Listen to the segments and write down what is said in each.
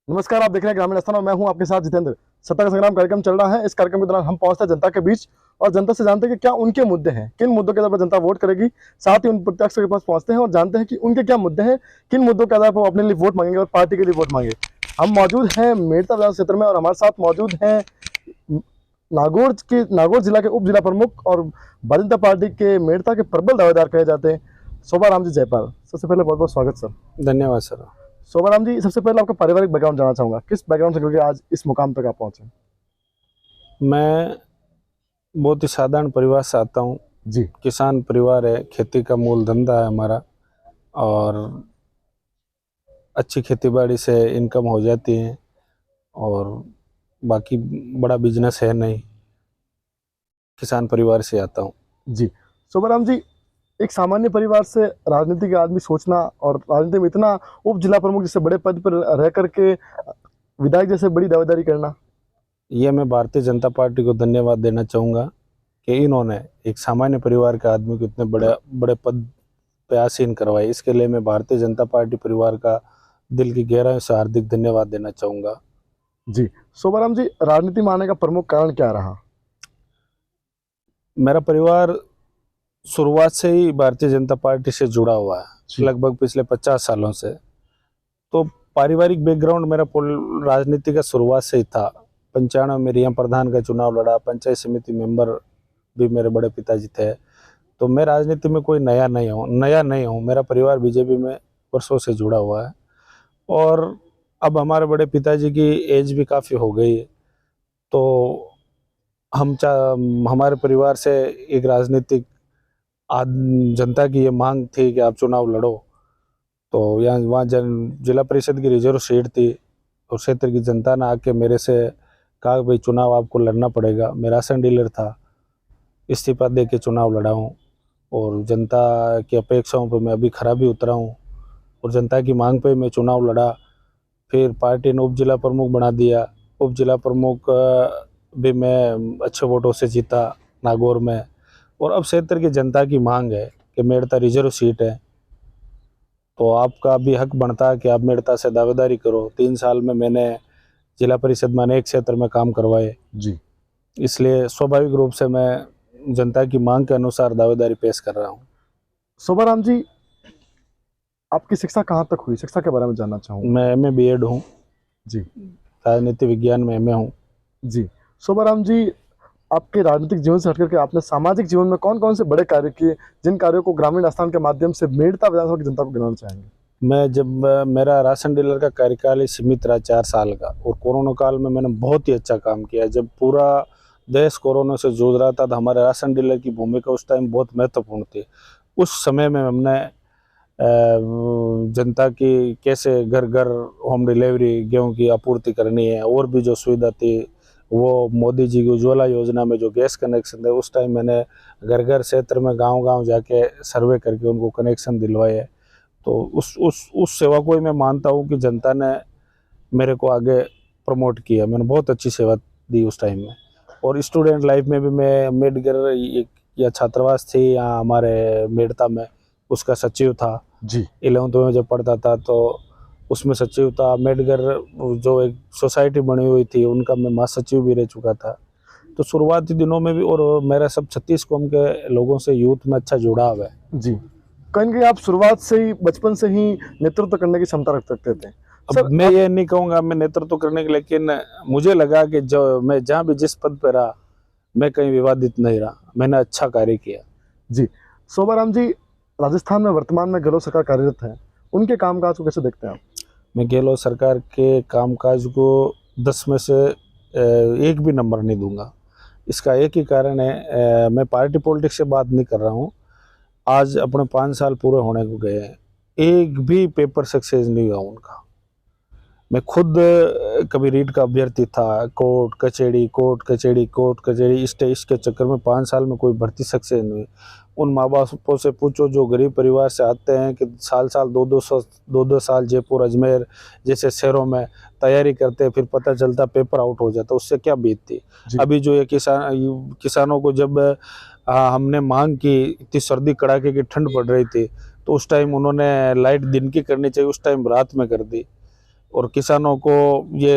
नमस्कार, आप देख रहे हैं ग्रामीण स्थान और मैं हूं आपके साथ जितेंद्र। सत्ता का संग्राम कार्यक्रम चल रहा है। इस कार्यक्रम के दौरान हम पहुंचते हैं जनता के बीच और जनता से जानते हैं कि क्या उनके मुद्दे हैं, किन मुद्दों के आधार पर जनता वोट करेगी। साथ ही उन प्रत्याशियों के पास पहुंचते हैं और जानते हैं कि उनके क्या मुद्दे हैं, किन मुद्दों के आधार पर वो अपने लिए वोट मांगेंगे और पार्टी के लिए वोट मांगे। हम मौजूद हैं मेड़ता विधानसभा क्षेत्र में और हमारे साथ मौजूद हैं नागौर जिला के उप जिला प्रमुख और भारतीय जनता पार्टी के मेड़ता के प्रबल दावेदार कहे जाते हैं शोभा राम जी जयपाल। सबसे पहले बहुत बहुत स्वागत सर। धन्यवाद सर। शोभा राम जी, सबसे पहले आपका पारिवारिक बैकग्राउंड जानना चाहूंगा। किस बैकग्राउंड से करके आज इस मुकाम तक आप पहुंचे? मैं बहुत ही साधारण परिवार से आता हूँ जी। किसान परिवार है, खेती का मूल धंधा है हमारा और अच्छी खेतीबाड़ी से इनकम हो जाती है और बाकी बड़ा बिजनेस है नहीं, किसान परिवार से आता हूँ। जी शोभा राम जी, एक सामान्य परिवार से राजनीति के आदमी सोचना और राजनीति में इतना उप जिला प्रमुख जैसे बड़े पद पर रह करके विधायक जैसे बड़ी दावेदारी करना, ये मैं भारतीय जनता पार्टी को धन्यवाद देना चाहूँगा कि इन्होंने एक सामान्य परिवार के आदमी को इतने बड़े बड़े पद पे आसीन करवाए। इसके लिए मैं भारतीय जनता पार्टी परिवार का दिल की गहराई से हार्दिक धन्यवाद देना चाहूँगा। जी शोभा राम जी, राजनीति में आने का प्रमुख कारण क्या रहा? मेरा परिवार शुरुआत से ही भारतीय जनता पार्टी से जुड़ा हुआ है, लगभग पिछले 50 सालों से। तो पारिवारिक बैकग्राउंड मेरा राजनीति का शुरुआत से ही था। 95 में रिया प्रधान का चुनाव लड़ा, पंचायत समिति मेंबर भी मेरे बड़े पिताजी थे। तो मैं राजनीति में कोई नया नहीं हूँ। मेरा परिवार बीजेपी में वर्षों से जुड़ा हुआ है और अब हमारे बड़े पिताजी की एज भी काफ़ी हो गई है। तो हमारे परिवार से एक राजनीतिक जनता की ये मांग थी कि आप चुनाव लड़ो। तो यहाँ वहाँ जिला परिषद की रिजर्व सीट थी और क्षेत्र की जनता ने आके मेरे से कहा भाई चुनाव आपको लड़ना पड़ेगा। मैं राशन डीलर था, इस्तीफा दे के चुनाव लड़ा हूँ और जनता की अपेक्षाओं पर मैं अभी खरा भी उतरा हूँ और जनता की मांग पे मैं चुनाव लड़ा। फिर पार्टी ने उप जिला प्रमुख बना दिया। उप जिला प्रमुख भी मैं अच्छे वोटों से जीता नागौर में। और अब क्षेत्र की जनता की मांग है कि मेड़ता रिजर्व सीट है तो आपका भी हक बनता है कि आप मेड़ता से दावेदारी करो। 3 साल में मैंने जिला परिषद में अनेक क्षेत्र में काम करवाए जी, इसलिए स्वाभाविक रूप से मैं जनता की मांग के अनुसार दावेदारी पेश कर रहा हूँ। शोभा राम जी, आपकी शिक्षा कहाँ तक हुई? शिक्षा के बारे में जानना चाहूँगा। मैं एमए बीएड हूँ जी। राजनीति विज्ञान में एमए हूँ। जी शोभा राम जी, आपके राजनीतिक जीवन से हटकर के आपने सामाजिक जीवन में कौन कौन से बड़े कार्य किए, जिन कार्यों को ग्रामीण स्थान के माध्यम से मेड़ता विधानसभा की जनता को गिनाना चाहेंगे? मैं जब मेरा राशन डीलर का कार्यकाल ही सीमित रहा 4 साल का और कोरोना काल में मैंने बहुत ही अच्छा काम किया। जब पूरा देश कोरोना से जूझ रहा था तो हमारे राशन डीलर की भूमिका उस टाइम बहुत महत्वपूर्ण थी। उस समय में हमने जनता की कैसे घर घर होम डिलीवरी गेहूं की आपूर्ति करनी है और भी जो सुविधा थी वो मोदी जी की उज्ज्वला योजना में जो गैस कनेक्शन थे उस टाइम मैंने घर घर क्षेत्र में गांव-गांव जाके सर्वे करके उनको कनेक्शन दिलवाए। तो उस सेवा को ही मैं मानता हूँ कि जनता ने मेरे को आगे प्रमोट किया। मैंने बहुत अच्छी सेवा दी उस टाइम में। और स्टूडेंट लाइफ में भी मैं मेडगर एक या छात्रावास थी यहाँ हमारे मेड़ता में, उसका सचिव था। जी। 11th में जब पढ़ता था तो उसमें सचिव था। मेडगर जो एक सोसाइटी बनी हुई थी उनका मैं महासचिव भी रह चुका था। तो शुरुआती दिनों में भी और मेरा सब 36 कौम के लोगों से यूथ में अच्छा जुड़ाव है। जी, कहीं कि आप शुरुआत से ही बचपन से ही नेतृत्व करने की क्षमता रख सकते थे। अब मैं ये नहीं कहूँगा मैं नेतृत्व करने के, लेकिन मुझे लगा कि जो मैं जहाँ भी जिस पद पर रहा मैं कहीं विवादित नहीं रहा, मैंने अच्छा कार्य किया। जी शोभा राम जी, राजस्थान में वर्तमान में गहलोत सरकार कार्यरत है, उनके कामकाज को कैसे देखते हैं आप? मैं गहलोत सरकार के कामकाज को 10 में से 1 भी नंबर नहीं दूंगा। इसका एक ही कारण है, मैं पार्टी पॉलिटिक्स से बात नहीं कर रहा हूँ। आज अपने 5 साल पूरे होने को गए हैं, एक भी पेपर सक्सेस नहीं हुआ उनका। मैं खुद कभी रीट का अभ्यर्थी था, कोर्ट कचहरी इसके चक्कर में 5 साल में कोई भर्ती सक्सेस नहीं हुई। उन माँ बापों से पूछो जो गरीब परिवार से आते हैं कि साल 2 साल जयपुर अजमेर जैसे शहरों में तैयारी करते हैं, फिर पता चलता पेपर आउट हो जाता, उससे क्या बीतती। अभी जो ये किसानों को जब हमने मांग की, इतनी सर्दी कड़ाके की ठंड पड़ रही थी तो उस टाइम उन्होंने लाइट दिन की करनी चाहिए, उस टाइम रात में कर दी। और किसानों को ये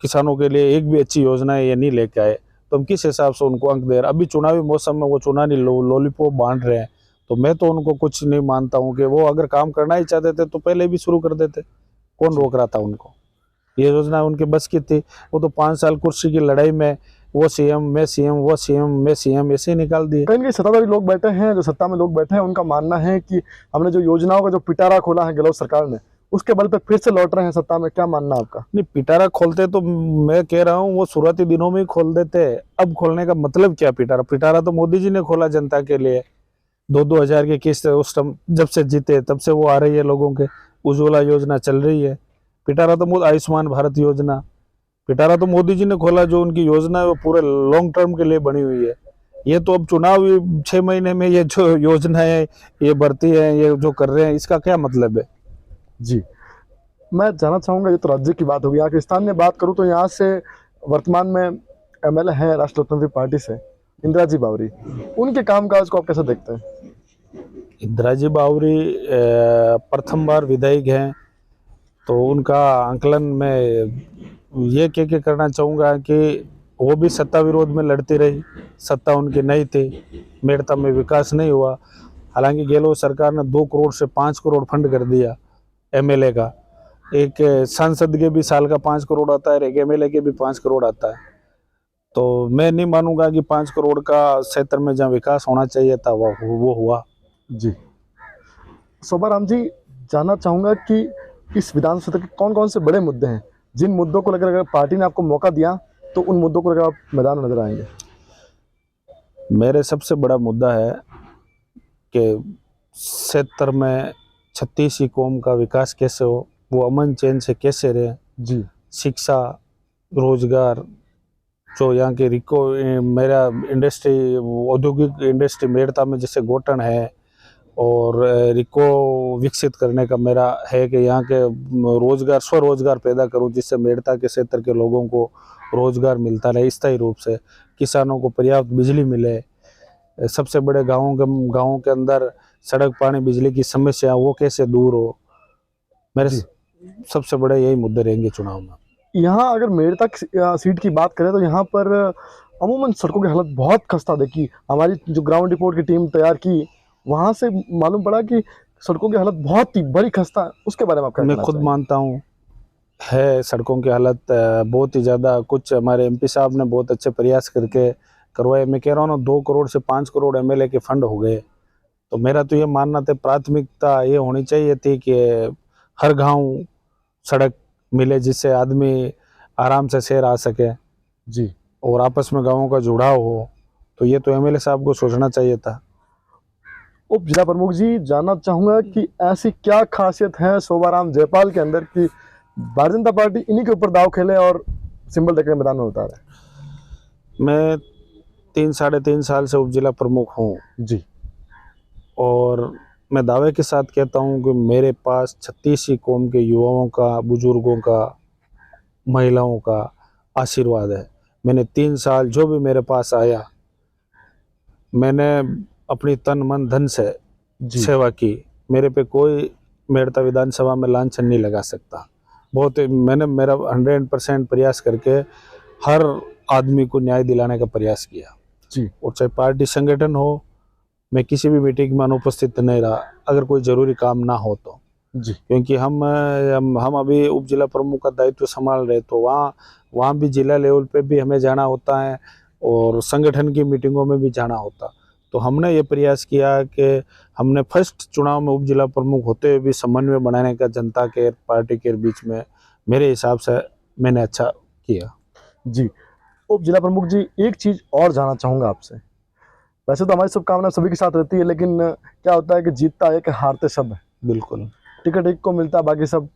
किसानों के लिए एक भी अच्छी योजना है ये नहीं लेके आए, तो हम किस हिसाब से उनको अंक दे रहे हैं? अभी चुनावी मौसम में वो चुनावी लॉलीपॉप बांट रहे हैं, तो मैं तो उनको कुछ नहीं मानता हूँ कि वो अगर काम करना ही चाहते थे तो पहले भी शुरू कर देते, कौन रोक रहा था उनको? ये योजना उनके बस की थी। वो तो 5 साल कुर्सी की लड़ाई में वो सीएम मैं सीएम वो सीएम मैं सीएम ऐसे ही निकाल दिए। कहीं ना कहीं सत्ताधारी लोग बैठे हैं, जो सत्ता में लोग बैठे हैं, उनका मानना है कि हमने जो योजनाओं का जो पिटारा खोला है गहलोत सरकार ने, उसके बल पे फिर से लौट रहे हैं सत्ता में। क्या मानना है आपका? नहीं, पिटारा खोलते तो मैं कह रहा हूँ वो शुरुआती दिनों में ही खोल देते, अब खोलने का मतलब क्या? पिटारा पिटारा तो मोदी जी ने खोला जनता के लिए। 2-2 हजार की किस्त उस टाइम जब से जीते तब से वो आ रही है लोगों के। उज्ज्वला योजना चल रही है। पिटारा तो आयुष्मान भारत योजना, पिटारा तो मोदी जी ने खोला। जो उनकी योजना है वो पूरे लॉन्ग टर्म के लिए बनी हुई है। ये तो अब चुनाव 6 महीने में ये जो योजना है ये बढ़ती है, ये जो कर रहे हैं, इसका क्या मतलब है? जी, मैं जानना चाहूंगा, ये तो राज्य की बात होगी। यहाँ राजस्थान में बात करूँ तो यहाँ से वर्तमान में एमएलए हैं राष्ट्र लोकतांत्रिक पार्टी से इंदिरा जी बावरी, उनके कामकाज को आप कैसे देखते हैं? इंदिरा जी बावरी प्रथम बार विधायक हैं, तो उनका आंकलन में ये कह के करना चाहूँगा कि वो भी सत्ता विरोध में लड़ती रही, सत्ता उनकी नहीं थी, मेड़ता में विकास नहीं हुआ। हालांकि गहलोत सरकार ने 2 करोड़ से 5 करोड़ फंड कर दिया एमएलए का। एक सांसद के भी साल का 5 करोड़ आता है, एक एमएलए के भी 5 करोड़ आता है। तो मैं नहीं मानूंगा कि 5 करोड़ का क्षेत्र में जहाँ विकास होना चाहिए था वो हुआ। जी, शोभाराम जी, जानना चाहूंगा कि इस विधानसभा क्षेत्र के कौन कौन से बड़े मुद्दे हैं जिन मुद्दों को लेकर अगर पार्टी ने आपको मौका दिया तो उन मुद्दों को लेकर आप मैदान में नजर आएंगे? मेरे सबसे बड़ा मुद्दा है कि क्षेत्र में 36 कौम का विकास कैसे हो, वो अमन चैन से कैसे रहे। जी, शिक्षा, रोजगार, जो यहाँ के मेरा इंडस्ट्री, औद्योगिक इंडस्ट्री मेड़ता में जैसे गोटन है, और रिको विकसित करने का मेरा है कि यहाँ के रोजगार, स्वरोजगार पैदा करूँ जिससे मेड़ता के क्षेत्र के लोगों को रोजगार मिलता रहे स्थायी रूप से, किसानों को पर्याप्त बिजली मिले। सबसे बड़े गाँवों के अंदर सड़क, पानी, बिजली की समस्या वो कैसे दूर हो। मेरे सबसे बड़े यही मुद्दे रहेंगे चुनाव में। यहाँ अगर मेड़ता सीट की बात करें तो यहाँ पर अमूमन सड़कों की हालत बहुत खस्ता देखी। हमारी जो ग्राउंड रिपोर्ट की टीम तैयार की, वहाँ से मालूम पड़ा कि सड़कों की हालत बहुत ही बड़ी खस्ता है। उसके बारे में आप क्या मैं कहना खुद चाहेंगे? मानता हूँ है सड़कों की हालत बहुत ही ज़्यादा। कुछ हमारे एमपी साहब ने बहुत अच्छे प्रयास करके करवाए। मैं कह रहा हूँ ना, 2 करोड़ से 5 करोड़ एमएलए के फंड हो गए। तो मेरा तो ये मानना था, प्राथमिकता ये होनी चाहिए थी कि हर गांव सड़क मिले जिससे आदमी आराम से शहर आ सके जी, और आपस में गांवों का जुड़ाव हो। तो ये तो एमएलए साहब को सोचना चाहिए था। उप जिला प्रमुख जी, जानना चाहूंगा कि ऐसी क्या खासियत है शोभाराम जयपाल के अंदर कि भारतीय जनता पार्टी इन्हीं के ऊपर दाव खेले और सिंबल देकर मैदान में उतारे? मैं 3-3.5 साल से उप जिला प्रमुख हूँ जी, और मैं दावे के साथ कहता हूँ कि मेरे पास 36 कौम के युवाओं का, बुजुर्गों का, महिलाओं का आशीर्वाद है। मैंने 3 साल जो भी मेरे पास आया, मैंने अपनी तन मन धन से सेवा की। मेरे पे कोई मेड़ता विधानसभा में लांछन नहीं लगा सकता। मैंने मेरा 100% प्रयास करके हर आदमी को न्याय दिलाने का प्रयास किया जी, और चाहे पार्टी संगठन हो, मैं किसी भी मीटिंग में अनुपस्थित नहीं रहा अगर कोई जरूरी काम ना हो तो। जी, क्योंकि हम अभी उप जिला प्रमुख का दायित्व संभाल रहे, तो वहाँ भी जिला लेवल पे भी हमें जाना होता है और संगठन की मीटिंगों में भी जाना होता। तो हमने ये प्रयास किया कि हमने फर्स्ट चुनाव में उप जिला प्रमुख होते हुए भी समन्वय बनाने का जनता के, पार्टी के बीच में, मेरे हिसाब से मैंने अच्छा किया। जी, उप जिला प्रमुख जी, एक चीज़ और जानना चाहूँगा आपसे। वैसे तो हमारी शुभकामना सभी के साथ रहती है, लेकिन क्या होता है कि जीतता एक, हारते सब है। बिल्कुल। टिकट एक को मिलता है, बाकी सब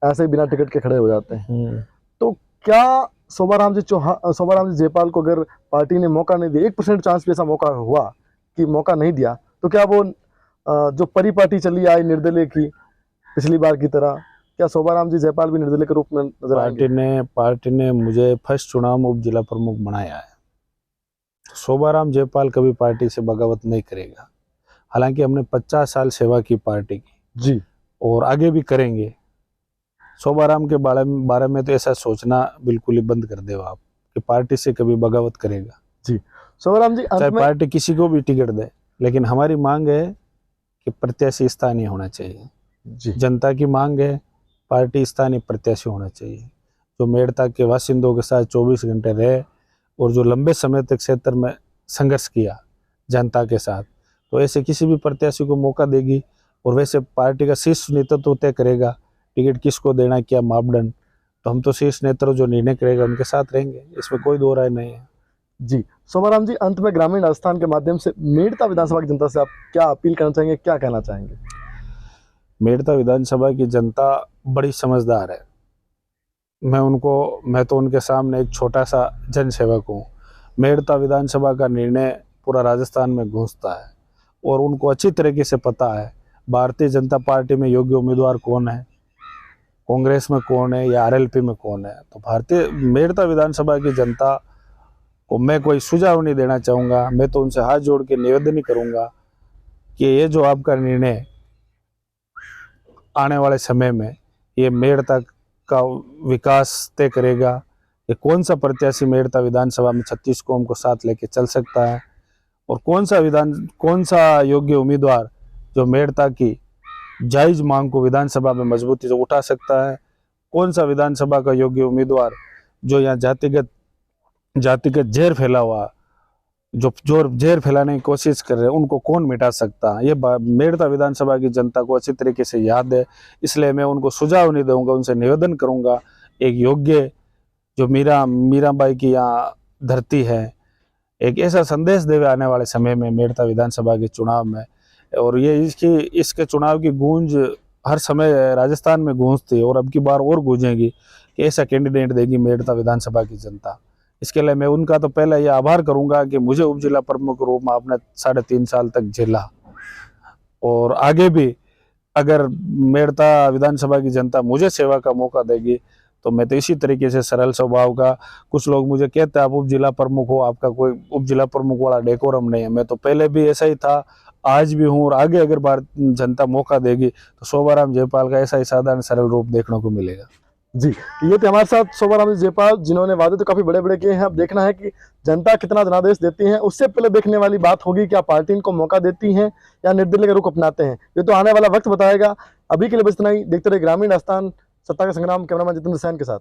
ऐसे ही बिना टिकट के खड़े हो जाते हैं। तो क्या शोभाराम जी जयपाल को अगर पार्टी ने मौका नहीं दिया, 1% चांस भी ऐसा मौका हुआ कि मौका नहीं दिया, तो क्या वो जो परिपाटी चली आई निर्दलीय की पिछली बार की तरह, क्या शोभाराम जी जयपाल भी निर्दलीय के रूप में नजर आएंगे? पार्टी ने मुझे फर्स्ट चुनाव में उप जिला प्रमुख बनाया है। शोभाराम जयपाल कभी पार्टी से बगावत नहीं करेगा। हालांकि हमने 50 साल सेवा की पार्टी की जी, और आगे भी करेंगे। शोभाराम के बारे में तो ऐसा सोचना बिल्कुल ही बंद कर दो आप कि पार्टी से कभी बगावत करेगा। जी शोभाराम जी, अंत चाहे में पार्टी किसी को भी टिकट दे, लेकिन हमारी मांग है कि प्रत्याशी स्थानीय होना चाहिए। जी जनता की मांग है पार्टी स्थानीय प्रत्याशी होना चाहिए, जो मेड़ता के बासिंदों के साथ 24 घंटे रहे और जो लंबे समय तक क्षेत्र में संघर्ष किया जनता के साथ, तो ऐसे किसी भी प्रत्याशी को मौका देगी। और वैसे पार्टी का शीर्ष नेतृत्व तय करेगा टिकट किसको देना, क्या मापदंड, तो हम तो शीर्ष नेतृत्व जो निर्णय करेगा उनके साथ रहेंगे, इसमें कोई दो राय नहीं है। जी शोभाराम जी, अंत में ग्रामीण राजस्थान के माध्यम से मेड़ता विधानसभा की जनता से आप क्या अपील करना चाहेंगे, क्या कहना चाहेंगे? मेड़ता विधानसभा की जनता बड़ी समझदार है। मैं तो उनके सामने एक छोटा सा जनसेवक हूँ। मेड़ता विधानसभा का निर्णय पूरा राजस्थान में गूंजता है और उनको अच्छी तरीके से पता है भारतीय जनता पार्टी में योग्य उम्मीदवार कौन है, कांग्रेस में कौन है या आरएलपी में कौन है। तो भारतीय मेड़ता विधानसभा की जनता को मैं कोई सुझाव नहीं देना चाहूँगा, मैं तो उनसे हाथ जोड़ के निवेदन ही करूँगा कि ये जो आपका निर्णय आने वाले समय में ये मेड़ता का विकास तय करेगा कि कौन सा प्रत्याशी मेड़ता विधानसभा में 36 कौम को साथ लेके चल सकता है और कौन सा योग्य उम्मीदवार जो मेड़ता की जायज मांग को विधानसभा में मजबूती से उठा सकता है, कौन सा विधानसभा का योग्य उम्मीदवार जो यहाँ जातिगत जहर फैला हुआ, जो जहर फैलाने की कोशिश कर रहे हैं, उनको कौन मिटा सकता है। ये मेड़ता विधानसभा की जनता को अच्छी तरीके से याद है, इसलिए मैं उनको सुझाव नहीं दूंगा, उनसे निवेदन करूंगा एक योग्य जो मीराबाई की यहाँ धरती है, एक ऐसा संदेश देवे आने वाले समय में मेड़ता विधानसभा के चुनाव में। और ये इसके चुनाव की गूंज हर समय राजस्थान में गूंजती है और अब की बार और गूंजेगी कि ऐसा कैंडिडेट देगी मेड़ता विधानसभा की जनता। इसके लिए मैं उनका तो पहले ये आभार करूंगा कि मुझे उप जिला प्रमुख रूप में आपने 3.5 साल तक झेला और आगे भी अगर मेड़ता विधानसभा की जनता मुझे सेवा का मौका देगी तो मैं तो इसी तरीके से सरल स्वभाव का, कुछ लोग मुझे कहते हैं आप उप जिला प्रमुख हो, आपका कोई उप जिला प्रमुख वाला डेकोरम नहीं है। मैं तो पहले भी ऐसा ही था, आज भी हूँ और आगे अगर भारतीय जनता मौका देगी तो शोभाराम जयपाल का ऐसा ही साधारण सरल रूप देखने को मिलेगा। जी, ये थे हमारे साथ शोभाराम जयपाल, जिन्होंने वादे तो काफी बड़े बड़े किए हैं। अब देखना है कि जनता कितना जनादेश देती है। उससे पहले देखने वाली बात होगी क्या पार्टी इनको मौका देती है या निर्दलीय का रुख अपनाते हैं, ये तो आने वाला वक्त बताएगा। अभी के लिए बस इतना ही। देखते रहे ग्रामीण राजस्थान, सत्ता का संग्राम। कैमरामैन जितेंद्र सैन के साथ।